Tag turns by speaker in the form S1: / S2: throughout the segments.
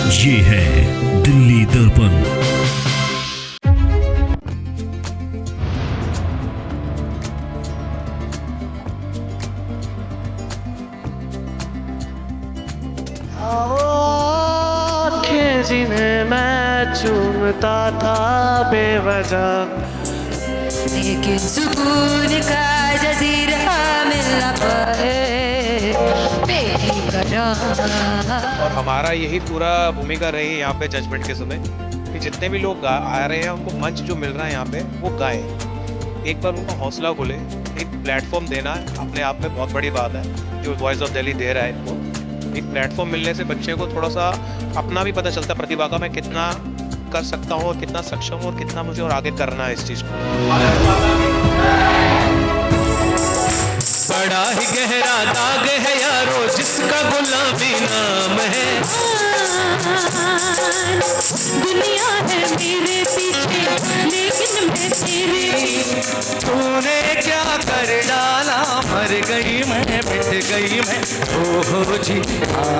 S1: ये है दिल्ली दर्पण।
S2: आँखें जिन्हें मैं चूमता था बेवजह,
S3: लेकिन सुकून का जजीरा मिलना पाए मेरी वजह।
S4: और हमारा यही पूरा भूमिका रही है यहाँ पे जजमेंट के समय कि जितने भी लोग आ रहे हैं उनको मंच जो मिल रहा है यहाँ पे वो गाएं। एक बार उनका हौसला खुले, एक प्लेटफॉर्म देना अपने आप में बहुत बड़ी बात है जो वॉइस ऑफ दिल्ली दे रहा है इनको। एक प्लेटफॉर्म मिलने से बच्चे को थोड़ा सा अपना भी पता चलता है प्रतिभा का, मैं कितना कर सकता हूँ और कितना सक्षम हूँ और कितना मुझे और आगे करना है इस चीज़ को।
S2: बड़ा ही गहरा दाग है यारो जिसका गुलाबी नाम है।
S3: दुनिया है मेरे पीछे लेकिन मैं तेरे।
S2: तूने क्या कर डाला, मर गई मैं, मिट गई मैं, हो जी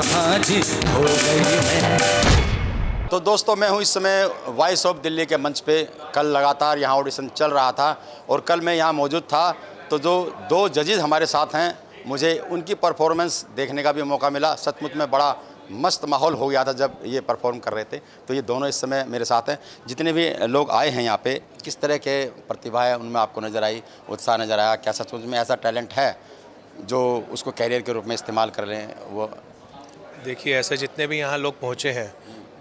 S2: हाँ जी, हो गई मैं।
S5: तो दोस्तों, मैं हूँ इस समय वॉइस ऑफ दिल्ली के मंच पे। कल लगातार यहाँ ऑडिशन चल रहा था और कल मैं यहाँ मौजूद था, तो जो दो जजेस हमारे साथ हैं, मुझे उनकी परफॉर्मेंस देखने का भी मौका मिला। सचमुच में बड़ा मस्त माहौल हो गया था जब ये परफॉर्म कर रहे थे। तो ये दोनों इस समय मेरे साथ हैं। जितने भी लोग आए हैं यहाँ पे, किस तरह के प्रतिभा है उनमें आपको नज़र आई, उत्साह नज़र आया? क्या सचमुच में ऐसा टैलेंट है जो उसको कैरियर के रूप में इस्तेमाल कर रहे हैं? वो
S4: देखिए, ऐसे जितने भी यहाँ लोग पहुँचे हैं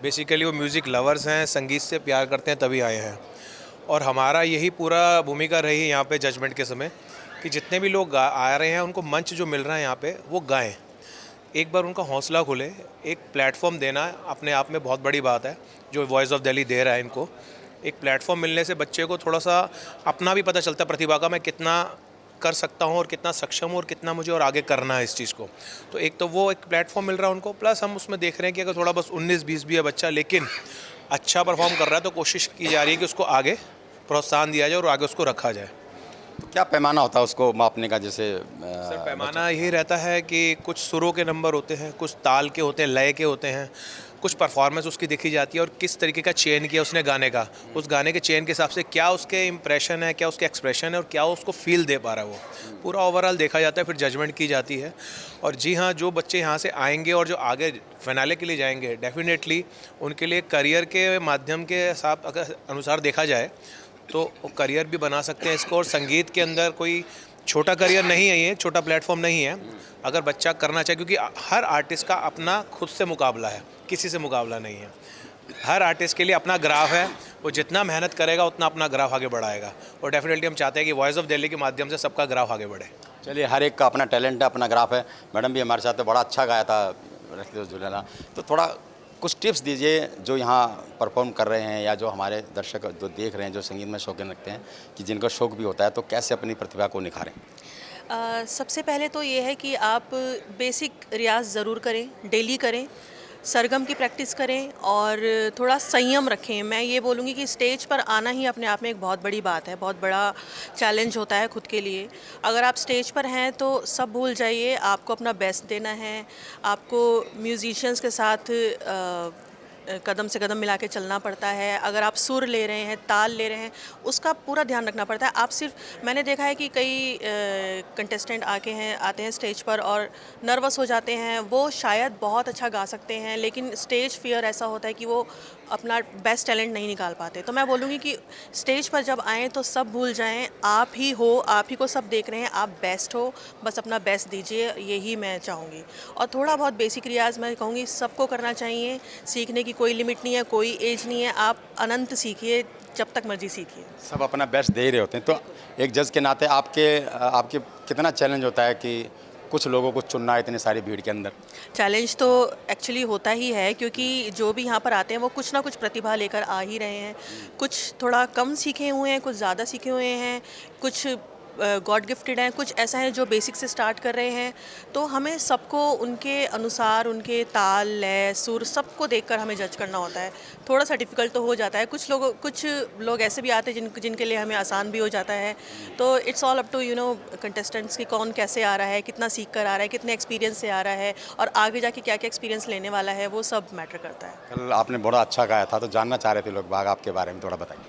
S4: बेसिकली वो म्यूज़िक लवर्स हैं, संगीत से प्यार करते हैं तभी आए हैं। और हमारा यही पूरा भूमिका रही है यहाँ पे जजमेंट के समय कि जितने भी लोग आ रहे हैं उनको मंच जो मिल रहा है यहाँ पे वो गाएं। एक बार उनका हौसला खुले, एक प्लेटफॉर्म देना अपने आप में बहुत बड़ी बात है जो वॉइस ऑफ दिल्ली दे रहा है इनको। एक प्लेटफॉर्म मिलने से बच्चे को थोड़ा सा अपना भी पता चलता है प्रतिभा का, मैं कितना कर सकता हूँ और कितना सक्षम हूँ और कितना मुझे और आगे करना है इस चीज़ को। तो एक तो वो एक प्लेटफॉर्म मिल रहा है उनको, प्लस हम उसमें देख रहे हैं कि अगर थोड़ा बस 19-20 भी है बच्चा लेकिन अच्छा परफॉर्म कर रहा है तो कोशिश की जा रही है कि उसको आगे प्रोत्साहन दिया जाए और आगे उसको रखा जाए।
S5: तो क्या पैमाना होता है उसको मापने का? जैसे
S4: सर, पैमाना यही रहता है कि कुछ सुरों के नंबर होते हैं, कुछ ताल के होते हैं, लय के होते हैं, कुछ परफॉर्मेंस उसकी देखी जाती है और किस तरीके का चेन किया उसने गाने का, उस गाने के चेन के हिसाब से क्या उसके इंप्रेशन है, क्या उसके एक्सप्रेशन है और क्या उसको फील दे पा रहा है, वो पूरा ओवरऑल देखा जाता है, फिर जजमेंट की जाती है। और जी हाँ, जो बच्चे यहाँ से आएंगे और जो आगे फिनाले के लिए जाएंगे, डेफिनेटली उनके लिए करियर के माध्यम के हिसाब अगर अनुसार देखा जाए तो वो करियर भी बना सकते हैं इसको। और संगीत के अंदर कोई छोटा करियर नहीं है, ये छोटा प्लेटफॉर्म नहीं है अगर बच्चा करना चाहे, क्योंकि हर आर्टिस्ट का अपना खुद से मुकाबला है, किसी से मुकाबला नहीं है। हर आर्टिस्ट के लिए अपना ग्राफ है, वो जितना मेहनत करेगा उतना अपना ग्राफ आगे बढ़ाएगा। और डेफिनेटली हम चाहते हैं कि वॉइस ऑफ दिल्ली के माध्यम से सबका ग्राफ आगे बढ़े।
S5: चलिए, हर एक का अपना टैलेंट है, अपना ग्राफ है। मैडम भी हमारे साथ है, बड़ा अच्छा गाया था रखते झूलेला। तो थोड़ा कुछ टिप्स दीजिए जो यहाँ परफॉर्म कर रहे हैं या जो हमारे दर्शक जो देख रहे हैं, जो संगीत में शौकीन रखते हैं, कि जिनका शौक भी होता है, तो कैसे अपनी प्रतिभा को निखारें?
S6: सबसे पहले तो ये है कि आप बेसिक रियाज़ ज़रूर करें, डेली करें, सरगम की प्रैक्टिस करें और थोड़ा संयम रखें। मैं ये बोलूँगी कि स्टेज पर आना ही अपने आप में एक बहुत बड़ी बात है, बहुत बड़ा चैलेंज होता है खुद के लिए। अगर आप स्टेज पर हैं तो सब भूल जाइए, आपको अपना बेस्ट देना है, आपको म्यूज़िशियंस के साथ कदम से कदम मिला के चलना पड़ता है। अगर आप सुर ले रहे हैं, ताल ले रहे हैं, उसका पूरा ध्यान रखना पड़ता है। आप सिर्फ, मैंने देखा है कि कई कंटेस्टेंट आते हैं स्टेज पर और नर्वस हो जाते हैं। वो शायद बहुत अच्छा गा सकते हैं लेकिन स्टेज फियर ऐसा होता है कि वो अपना बेस्ट टैलेंट नहीं निकाल पाते। तो मैं बोलूँगी कि स्टेज पर जब आएँ तो सब भूल जाएँ, आप ही हो, आप ही को सब देख रहे हैं, आप बेस्ट हो, बस अपना बेस्ट दीजिए, यही मैं चाहूँगी। और थोड़ा बहुत बेसिक रियाज़ मैं कहूँगी सबको करना चाहिए। सीखने की कोई लिमिट नहीं है, कोई एज नहीं है, आप अनंत सीखिए, जब तक मर्जी सीखिए।
S5: सब अपना बेस्ट दे ही रहे होते हैं। तो एक जज के नाते आपके कितना चैलेंज होता है कि कुछ लोगों को चुनना है इतनी सारी भीड़ के अंदर?
S6: चैलेंज तो एक्चुअली होता ही है, क्योंकि जो भी यहाँ पर आते हैं वो कुछ ना कुछ प्रतिभा लेकर आ ही रहे हैं। कुछ थोड़ा कम सीखे हुए हैं, कुछ ज़्यादा सीखे हुए हैं, कुछ गॉड गिफ्टेड हैं, कुछ ऐसा है जो बेसिक से स्टार्ट कर रहे हैं। तो हमें सबको उनके अनुसार, उनके ताल, लय, सुर सबको देखकर हमें जज करना होता है। थोड़ा सा डिफ़िकल्ट तो हो जाता है, कुछ लोग ऐसे भी आते हैं जिनके लिए हमें आसान भी हो जाता है। तो it's all up to contestants कि कौन कैसे आ रहा है, कितना सीख कर आ रहा है, कितने एक्सपीरियंस से आ रहा है, और आगे जाके क्या क्या एक्सपीरियंस लेने वाला है, वो सब मैटर करता है।
S5: कल आपने बड़ा अच्छा गाया था, तो जानना चाह रहे थे लोग बाग आपके बारे में, थोड़ा बताइए।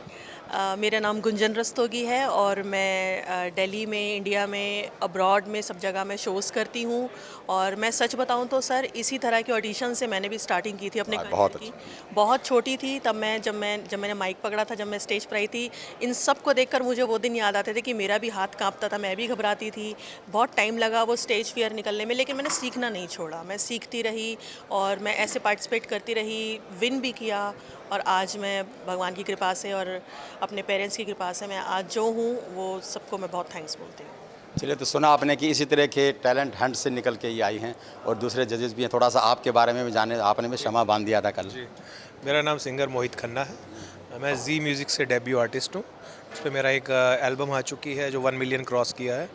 S6: मेरा नाम गुंजन रस्तोगी है और मैं दिल्ली में, इंडिया में, अब्रॉड में सब जगह मैं शोज़ करती हूँ। और मैं सच बताऊँ तो सर, इसी तरह के ऑडिशन से मैंने भी स्टार्टिंग की थी अपने
S5: बहुत
S6: करियर की। बहुत छोटी थी तब मैं, जब मैंने माइक पकड़ा था, जब मैं स्टेज पर आई थी, इन सब को देखकर मुझे वो दिन याद आते थे कि मेरा भी हाथ कांपता था, मैं भी घबराती थी। बहुत टाइम लगा वो स्टेज फियर निकलने में, लेकिन मैंने सीखना नहीं छोड़ा। मैं सीखती रही और मैं ऐसे पार्टिसिपेट करती रही, विन भी किया। और आज मैं भगवान की कृपा से और अपने पेरेंट्स की कृपा से मैं आज जो हूँ, वो सबको मैं बहुत थैंक्स बोलती हूँ।
S5: चलिए, तो सुना आपने कि इसी तरह के टैलेंट हंट से निकल के ही आई हैं और दूसरे जजेस भी हैं। थोड़ा सा आपके बारे में भी जाने, आपने भी क्षमा बांध दिया था कल।
S4: जी, मेरा नाम सिंगर मोहित खन्ना है। मैं जी म्यूज़िक से डेब्यू आर्टिस्ट हूँ। उस पर मेरा एक एल्बम आ चुकी है जो 1 मिलियन क्रॉस किया है,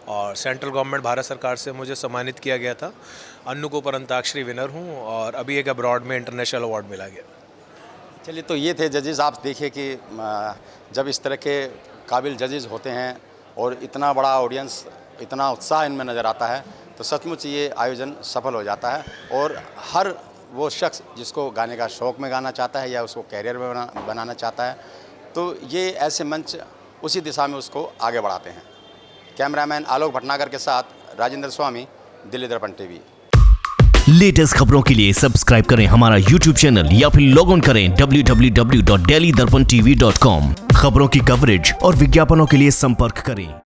S4: और सेंट्रल गवर्नमेंट भारत सरकार से मुझे सम्मानित किया गया था। अन्नूकोपर अंताक्षरी विनर हूँ और अभी एक अब्रॉड में इंटरनेशनल अवार्ड मिला गया।
S5: चलिए, तो ये थे जजेस। आप देखिए कि जब इस तरह के काबिल जजेस होते हैं और इतना बड़ा ऑडियंस, इतना उत्साह इनमें नज़र आता है, तो सचमुच ये आयोजन सफल हो जाता है। और हर वो शख्स जिसको गाने का शौक़ में गाना चाहता है या उसको कैरियर में बनाना चाहता है, तो ये ऐसे मंच उसी दिशा में उसको आगे बढ़ाते हैं। कैमरामैन आलोक भटनागर के साथ राजेंद्र स्वामी, दिल्ली दर्पण टीवी।
S1: लेटेस्ट खबरों के लिए सब्सक्राइब करें हमारा YouTube चैनल या फिर लॉग ऑन करें www.delhidarpantv.com। खबरों की कवरेज और विज्ञापनों के लिए संपर्क करें।